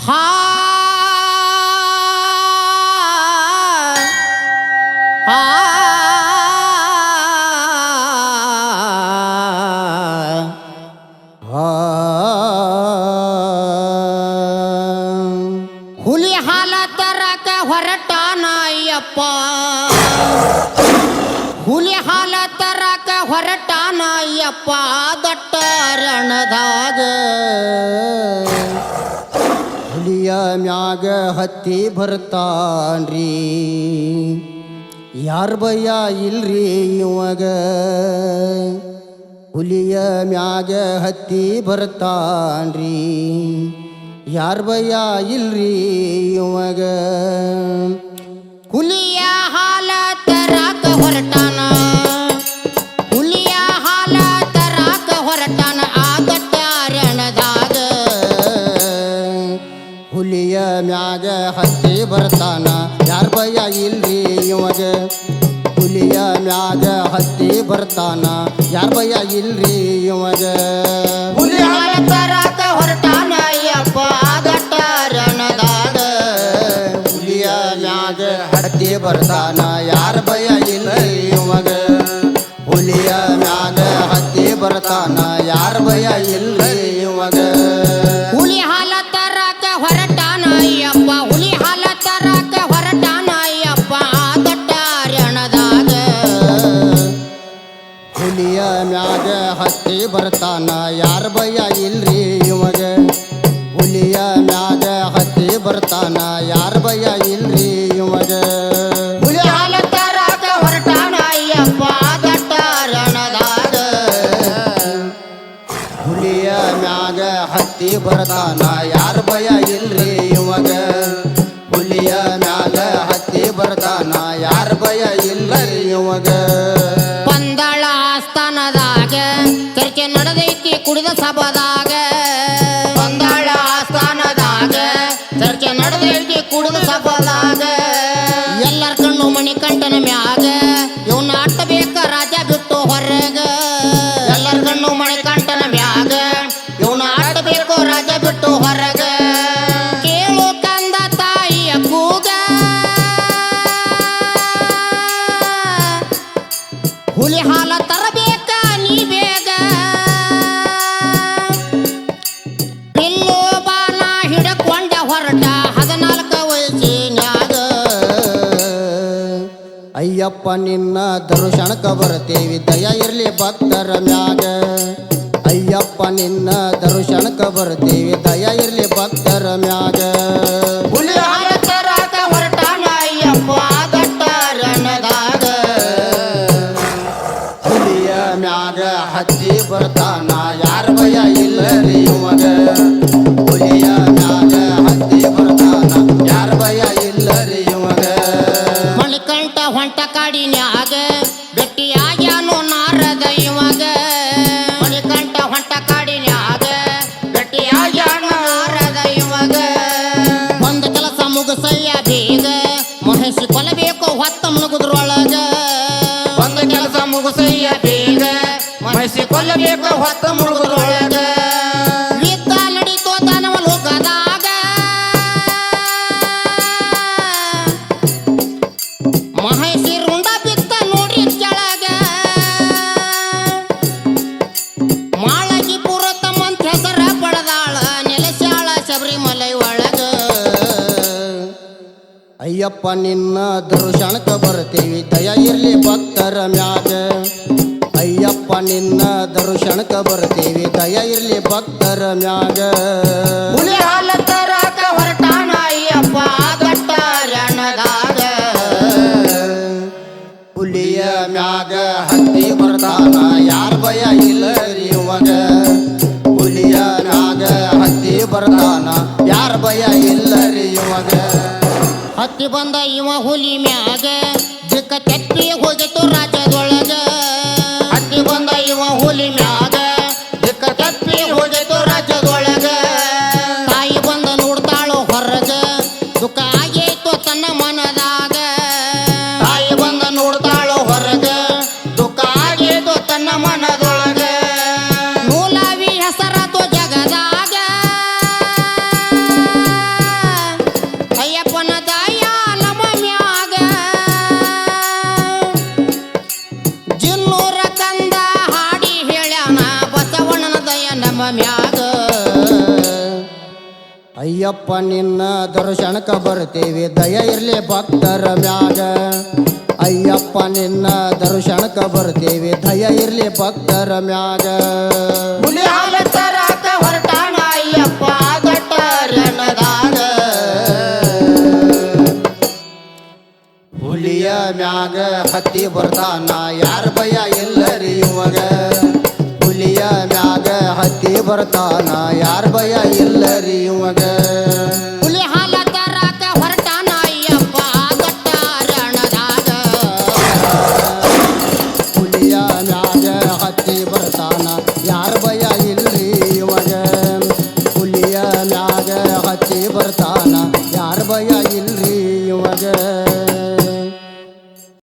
ಹಾ ಆ ಹುಲಿ ಹಾಲ ತರಕ ಹೊರಟಾನ ಅಯ್ಯಪ್ಪ ಹುಲಿ ಹಾಲ ತರಕ ಹೊರಟಾನ ಅಯ್ಯಪ್ಪ ದಟ್ಟ ರಣದಾಗ ಹುಲಿಯ ಮ್ಯಾಗ ಹತ್ತಿ ಬರ್ತಾನ್ರಿ ಯಾರ ಭಯ ಇಲ್ರಿ ಇವಾಗ ಹುಲಿಯ ಮ್ಯಾಗ ಹತ್ತಿ ಬರ್ತಾನ್ರಿ ಯಾರ ಭಯ ಇಲ್ರಿ ಇವಾಗ ಹುಲಿಯ ಹಾಲ ತರಾಕ ಹೊರಟಾನ ಹುಲಿಯ ಹಾಲ ತರಾಕ ಹೊರಟಾನ ಆಗಟ್ಟ ರಣದಾಗ ಹುಲಿಯ ಮ್ಯಾಗ ಹತ್ತಿ ಬರ್ತಾನ ಯಾರ ಭಯ ಇಲ್ರಿ ಇವಾಗ ಹುಲಿಯ ಮ್ಯಾಗ ಹತ್ತಿ ಬರ್ತಾನ ಯಾರ ಭಯ ಇಲ್ರಿ ಇವಾಗ ಹುಲಿ ಹಾಲ ತರಾಕ ಹೊರಟಾನ ಅಯ್ಯಪ್ಪ ಆಗಟ್ಟ ರಣದಾಗ ಹುಲಿಯ ಮ್ಯಾಗ ಹತ್ತಿ ಬರ್ತಾನ ಯಾರ ಭಯ ಇಲ್ರಿ ಇವಾಗ ಹುಲಿಯ ಮ್ಯಾಗ ಹತ್ತಿ ಬರ್ತಾನ ಯಾರ ಭಯ ಇಲ್ರಿ ಇವಾಗ ಹುಲಿ ಹಾಲ ತರಾಕ ಹೊರಟಾನ ಅಯ್ಯಪ್ಪ ಹುಲಿ ಹಾಲ ತರಾಕ ಹೊರಟಾನ ಅಯ್ಯಪ್ಪ ಆಗಟ್ಟ ರಣದಾಗ ಹುಲಿಯ ಮ್ಯಾಗ ಹತ್ತಿ ಬರ್ತಾನ ಯಾರ ಭಯ ಇಲ್ರಿ ಇವಾಗ ಹುಲಿಯ ಮ್ಯಾಗ ಹತ್ತಿ ಬರ್ತಾನ ಯಾರ ಭಯ ಇಲ್ರಿ ಇವಾಗ ಹುಲಿ ಹಾಲ ತರಾಕ ಹೊರಟಾನ ಅಯ್ಯಪ್ಪ ಆಗಟ್ಟ ರಣದಾಗ ಹುಲಿಯ ಮ್ಯಾಗ ಹತ್ತಿ ಬರ್ತಾನ ಯಾರ ಭಯ ಇಲ್ರಿ ಇವಾಗ ಹುಲಿಯ ಮ್ಯಾಗ ಹತ್ತಿ ಬರ್ತಾನ ಯಾರ ಭಯ ಇಲ್ರಿ ಇವಾಗ ಪಂದಳ ಆಸ್ಥಾನದಾಗ ಚರ್ಚೆ ನಡೆದೈತಿ ಕುಡಿದ ಸಭಾದಾಗ ಪಂದಳ ಆಸ್ಥಾನದಾಗ ಚರ್ಚೆ ನಡೆದೈತಿ ಕುಡಿದ ಸಭಾದಾಗ ಎಲ್ಲರ ಕಣ್ಣು ಮಣಿಕಂಠನ ಮ್ಯಾಗ ಇವನ್ನ ಅಟ್ಟಬೇಕ ರಾಜ ಬಿಟ್ಟು ಹೊರಗ ಎಲ್ಲರ ಕಣ್ಣು ಮಣಿಕಂಠನ ಮ್ಯಾಗ ಇವನ್ನ ಅಟ್ಟಬೇಕು ರಾಜ ಬಿಟ್ಟು ಹೊರಗ ಕೇಳು ಕಂದ ತಾಯಿಯ ಕೂಗ ಹುಲಿ ಹಾಲ ತರಬೇಕ ನೀ ಬೇಗ ಬಿಲ್ಲು ಬಾಣ ಹಿಡಕೊಂಡ ಹೊರಟ 14 ವಯಸ್ಸಿನ್ಯಾಗ ಅಯ್ಯಪ್ಪ ನಿನ್ನ ದರ್ಶನಕ್ಕ ಬರ್ತೇವಿ ದಯ ಇರ್ಲಿ ಭಕ್ತರ ಮ್ಯಾಗ ಅಯ್ಯಪ್ಪ ನಿನ್ನ ದರ್ಶನಕ್ಕ ಬರ್ತೇವಿ ದಯ ಇರ್ಲಿ ಭಕ್ತರ ಮ್ಯಾಗ ಹುಲಿ ಹಾಲ ತರಾಕ ಹೊರಟಾನ ಅಯ್ಯಪ್ಪ ಆಗಟ್ಟ ರಣದಾಗ ಹುಲಿಯ ಮ್ಯಾಗ ಹತ್ತಿ ಬರ್ತಾನ ಯಾರ ಭಯ ಇಲ್ಲರಿ ಇವಾಗ ಹುಲಿಯ ಮ್ಯಾಗ ಹತ್ತಿ ಬರ್ತಾನ ಯಾರ ಭಯ ಇಲ್ಲರಿ ಇವಾಗ ಮಣಿಕಂಠ ಹೊಂಟ ಕಾಡಿನ್ಯಾಗ ಭೇಟಿಯಾಗ್ಯಾನೋ ನಾರದ ಇವಾಗ ಮಣಿಕಂಠ ಹೊಂಟ ಕಾಡಿನ್ಯಾಗ ಭೇಟಿಯಾಗ್ಯಾನೋ ನಾರದ ಇವಾಗ ಬಂದ ಕೆಲಸ ಮುಗಸಯ್ಯ ಬೇಗ ಮಹೇಶ್ ಕೊಲ್ಲಬೇಕು ಹೊತ್ತ ಮುಳುಗುದ್ರೊಳಗ ಬಂದ ಕೆಲಸ ಮುಗಸಯ್ಯ ಬೇಗ ಮಹೇಶ್ ಕೊಲ್ಲಬೇಕು ಹೊತ್ತ ಮುಳುಗುದ್ರೊಳಗ ಯುದ್ಧ ನಡೀತೋ ದಾನವ ಲೋಕದಾಗ ಮಹೇಶಿ ರುಂಡ ಬಿತ್ತ ನೋಡ್ರಿ ಕೆಳಗ ಮಾಳಗಿ ಪುರ ತಮ್ಮಂತ ಹೆಸರ ಪಡೆದಾಳ ನೆಲೆಸ್ಯಾಳ ಶಬರಿಮಲೈ ಒಳಗ ಅಯ್ಯಪ್ಪ ನಿನ್ನ ದರ್ಶನಕ್ಕ ಬರ್ತೇವಿ ದಯ ಇರ್ಲಿ ಭಕ್ತರ ಮ್ಯಾಗ ಅಯ್ಯಪ್ಪ ನಿನ್ನ ದರ್ಶನಕ್ಕ ಬರ್ತೇವಿ ದಯ ಇರ್ಲಿ ಭಕ್ತರ ಮ್ಯಾಗ ಹುಲಿ ಹಾಲ ತರಾಕ ಹೊರಟಾನ ಅಯ್ಯಪ್ಪ ಆಗಟ್ಟ ರಣದಾಗ ಹುಲಿಯ ಮ್ಯಾಗ ಹತ್ತಿ ಬರ್ತಾನ ಯಾರ ಭಯ ಇಲ್ಲರಿ ಇವಾಗ ಹುಲಿಯ ಮ್ಯಾಗ ಹತ್ತಿ ಬರ್ತಾನ ಯಾರ ಭಯ ಇಲ್ಲರಿ ಇವಾಗ ಹತ್ತಿ ಬಂದ ಇವ ಹುಲಿ ಮ್ಯಾಗ ದಿಕ್ಕ ತೆಪ್ಪಿ ಹೋಗಿತ್ತು ರಾಜ್ಯದೊಳಗ ಹತ್ತಿ ಬಂದ ಇವ ಹುಲಿ ಮ್ಯಾಗ ದಿಕ್ಕ ತೆಪ್ಪಿ ಹೋಗಿತ್ತು ರಾಜ್ಯದೊಳಗ ತಾಯಿ ಬಂದ ನೋಡ್ತಾಳು ಹೊರಗ ದುಃಖ ಆಗೈತು ತನ್ನ ಮನದಾಗ ತಾಯಿ ಬಂದ ನೋಡ್ತಾಳು ಹೊರಗ ದುಃಖ ಆಗೈತು ತನ್ನ ಮನದೊಳಗ ನೂಲಾವಿ ಹೆಸರತು ಜಗದಾಗ ಅಯ್ಯಪ್ಪ ನಿನ್ನ ದರ್ಶನಕ್ಕ ಬರ್ತೇವಿ ದಯ ಇರ್ಲಿ ಭಕ್ತರ ಮ್ಯಾಗ ಅಯ್ಯಪ್ಪ ನಿನ್ನ ದರ್ಶನಕ್ಕ ಬರ್ತೇವಿ ದಯ ಇರ್ಲಿ ಭಕ್ತರ ಮ್ಯಾಗ ಹುಲಿ ಹಾಲ ತರಾಕ ಹೊರಟಾನ ಅಯ್ಯಪ್ಪ ಗಟ್ಟರಣದಾಗ ಹುಲಿಯ ಮ್ಯಾಗ ಹತ್ತಿ ಬರ್ತಾನ ಯಾರ ಭಯ ಇಲ್ಲರಿ ಇವಾಗ ಹುಲಿಯ ಮ್ಯಾಗ ಹತ್ತಿ ಬರ್ತಾನ ಯಾರ ಭಯ ಇಲ್ಲರಿ ಇವಾಗ ಹುಲಿ ಹಾಲ ತರಾಕ ಹೊರಟಾನ ಅಯ್ಯಪ್ಪ ಗಟ್ಟರಣದಾಗ ಹುಲಿಯ ಮ್ಯಾಗ ಹತ್ತಿ ಬರ್ತಾನ ಯಾರ ಭಯ ಇಲ್ರಿ ಇವಾಗ ಹುಲಿಯ ಮ್ಯಾಗ ಹತ್ತಿ ಬರ್ತಾನ ಯಾರ ಭಯ ಇಲ್ರಿ ಇವಾಗ